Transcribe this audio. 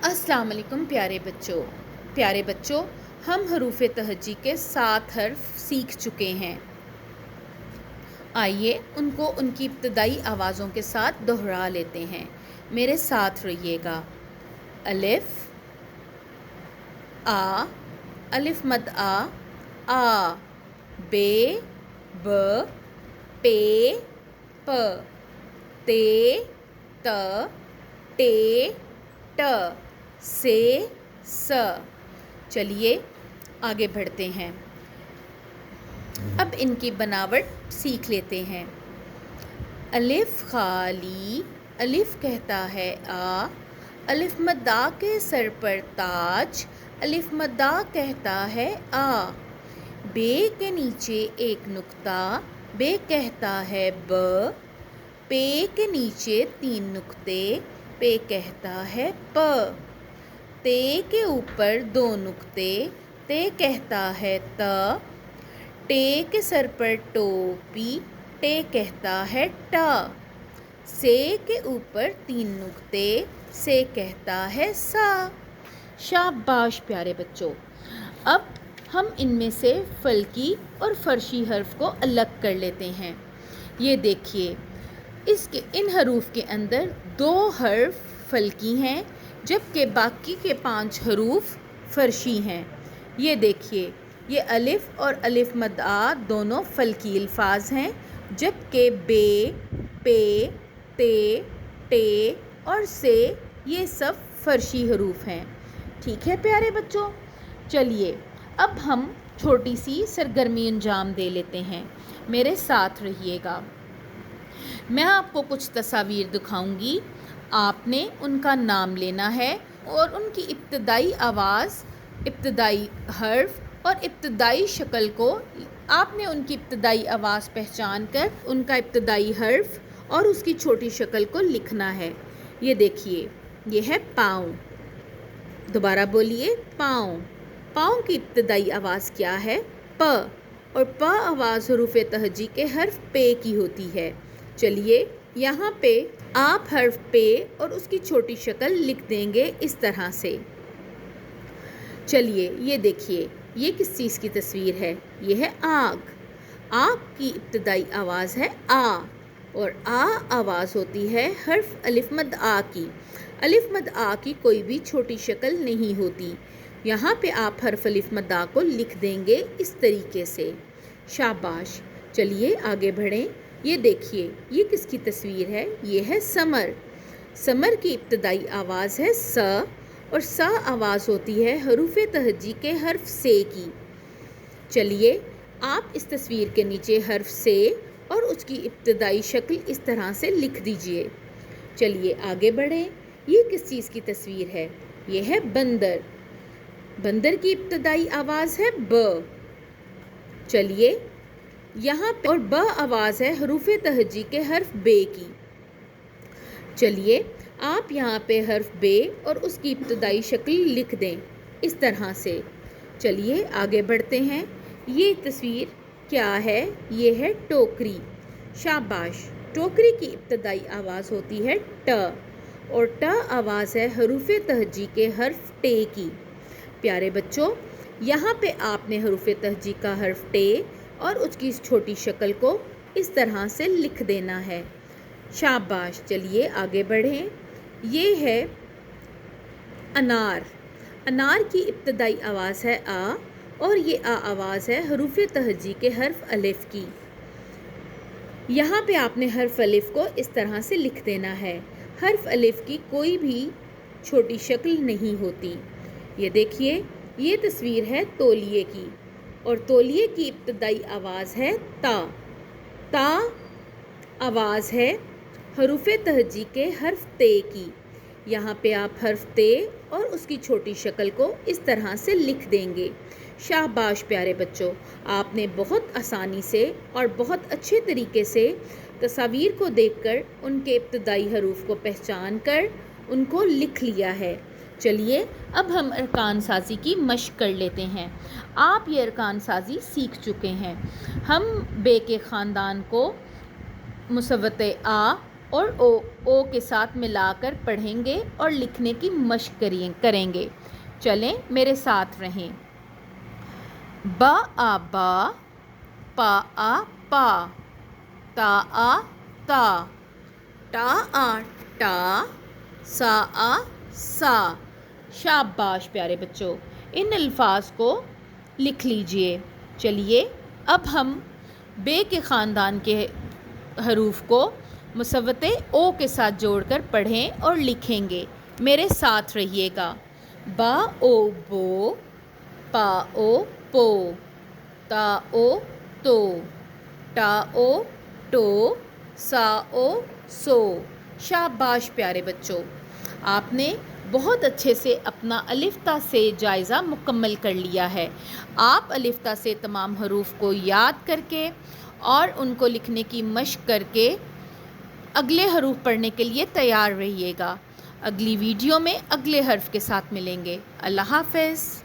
السلام علیکم پیارے بچوں ہم حروف تہجی کے 7 حرف سیکھ چکے ہیں۔ آئیے ان کو ان کی ابتدائی آوازوں کے ساتھ دہرا لیتے ہیں، میرے ساتھ رہیے گا۔ الف آ، الف مد آ، بے ب، پے پ، تے ت، ٹے ٹ، سے س۔ چلیے آگے بڑھتے ہیں، اب ان کی بناوٹ سیکھ لیتے ہیں۔ الف خالی، الف کہتا ہے آ، الف مد آ کے سر پر تاج، الف مد آ کہتا ہے آ۔ بے کے نیچے ایک نقطہ، بے کہتا ہے ب۔ پے کے نیچے 3 نقطے، پے کہتا ہے پ۔ تے کے اوپر 2 نقطے، تے کہتا ہے ت۔ ٹے کے سر پر ٹوپی، ٹے کہتا ہے ٹ۔ سے کے اوپر 3 نقطے، سے کہتا ہے سا۔ شاباش پیارے بچوں، اب ہم ان میں سے فلکی اور فرشی حرف کو الگ کر لیتے ہیں۔ یہ دیکھیے، ان حروف کے اندر 2 حرف فلکی ہیں جبکہ باقی کے 5 حروف فرشی ہیں۔ یہ دیکھیے، یہ الف اور الف مد آ دونوں فلکی الفاظ ہیں جبکہ بے، پے، تے، ٹے اور سے یہ سب فرشی حروف ہیں۔ ٹھیک ہے پیارے بچوں، چلیے اب ہم چھوٹی سی سرگرمی انجام دے لیتے ہیں، میرے ساتھ رہیے گا۔ میں آپ کو کچھ تصاویر دکھاؤں گی، آپ نے ان کا نام لینا ہے اور ان کی ابتدائی آواز، ابتدائی حرف اور ابتدائی شکل کو آپ نے ان کی ابتدائی آواز پہچان کر ان کا ابتدائی حرف اور اس کی چھوٹی شکل کو لکھنا ہے۔ یہ دیکھیے، یہ ہے پاؤں۔ دوبارہ بولیے، پاؤں۔ پاؤں کی ابتدائی آواز کیا ہے؟ پ، اور پ آواز حروف تہجی کے حرف پے کی ہوتی ہے۔ چلیے یہاں پہ آپ حرف پے اور اس کی چھوٹی شکل لکھ دیں گے اس طرح سے۔ چلیے یہ دیکھیے، یہ کس چیز کی تصویر ہے؟ یہ ہے آگ۔ آگ کی ابتدائی آواز ہے آ، اور آ آواز ہوتی ہے حرف الف مد آ کی۔ الف مد آ کی کوئی بھی چھوٹی شکل نہیں ہوتی۔ یہاں پہ آپ حرف الف مد آ کو لکھ دیں گے اس طریقے سے۔ شاباش، چلیے آگے بڑھیں۔ یہ دیکھیے، یہ کس کی تصویر ہے؟ یہ ہے سمر۔ سمر کی ابتدائی آواز ہے س، اور سا آواز ہوتی ہے حروف تہجی کے حرف سے کی۔ چلیے آپ اس تصویر کے نیچے حرف سے اور اس کی ابتدائی شکل اس طرح سے لکھ دیجئے۔ چلیے آگے بڑھیں، یہ کس چیز کی تصویر ہے؟ یہ ہے بندر۔ بندر کی ابتدائی آواز ہے ب۔ چلیے یہاں پہ اور ب آواز ہے حروف تہجی کے حرف بے کی۔ چلیے آپ یہاں پہ حرف بے اور اس کی ابتدائی شکل لکھ دیں اس طرح سے۔ چلیے آگے بڑھتے ہیں، یہ تصویر کیا ہے؟ یہ ہے ٹوکری۔ شاباش، ٹوکری کی ابتدائی آواز ہوتی ہے ٹ، اور ٹ آواز ہے حروف تہجی کے حرف ٹے کی۔ پیارے بچوں، یہاں پہ آپ نے حروف تہجی کا حرف ٹے اور اس کی چھوٹی شکل کو اس طرح سے لکھ دینا ہے۔ شاباش، چلیے آگے بڑھیں۔ یہ ہے انار۔ انار کی ابتدائی آواز ہے آ، اور یہ آ آواز ہے حروف تہجی کے حرف الف کی۔ یہاں پہ آپ نے حرف الف کو اس طرح سے لکھ دینا ہے۔ حرف الف کی کوئی بھی چھوٹی شکل نہیں ہوتی۔ یہ دیکھیے، یہ تصویر ہے تولیے کی، اور تولیے کی ابتدائی آواز ہے تا۔ تا آواز ہے حروف تہجی کے حرف تے کی۔ یہاں پہ آپ حرف تے اور اس کی چھوٹی شکل کو اس طرح سے لکھ دیں گے۔ شاباش پیارے بچوں، آپ نے بہت آسانی سے اور بہت اچھے طریقے سے تصاویر کو دیکھ کر ان کے ابتدائی حروف کو پہچان کر ان کو لکھ لیا ہے۔ چلیے اب ہم ارکان سازی کی مشق کر لیتے ہیں۔ آپ یہ ارکان سازی سیکھ چکے ہیں۔ ہم بے کے خاندان کو مصوت آ، اور او کے ساتھ ملا کر پڑھیں گے اور لکھنے کی مشق کریں گے۔ چلیں میرے ساتھ رہیں۔ با آ با، پا آ پا، تا آ تا، ٹا آ ٹا، سا آ سا۔ شاباش پیارے بچوں، ان الفاظ کو لکھ لیجئے۔ چلیے اب ہم بے کے خاندان کے حروف کو مصوتے او کے ساتھ جوڑ کر پڑھیں اور لکھیں گے۔ میرے ساتھ رہیے گا۔ با او بو، پا او پو، تا او تو، ٹا او ٹو، سا او سو۔ شاباش پیارے بچوں، آپ نے بہت اچھے سے اپنا الف تا سے جائزہ مکمل کر لیا ہے۔ آپ الف تا سے تمام حروف کو یاد کر کے اور ان کو لکھنے کی مشق کر کے اگلے حروف پڑھنے کے لیے تیار رہیے گا۔ اگلی ویڈیو میں اگلے حرف کے ساتھ ملیں گے۔ اللہ حافظ۔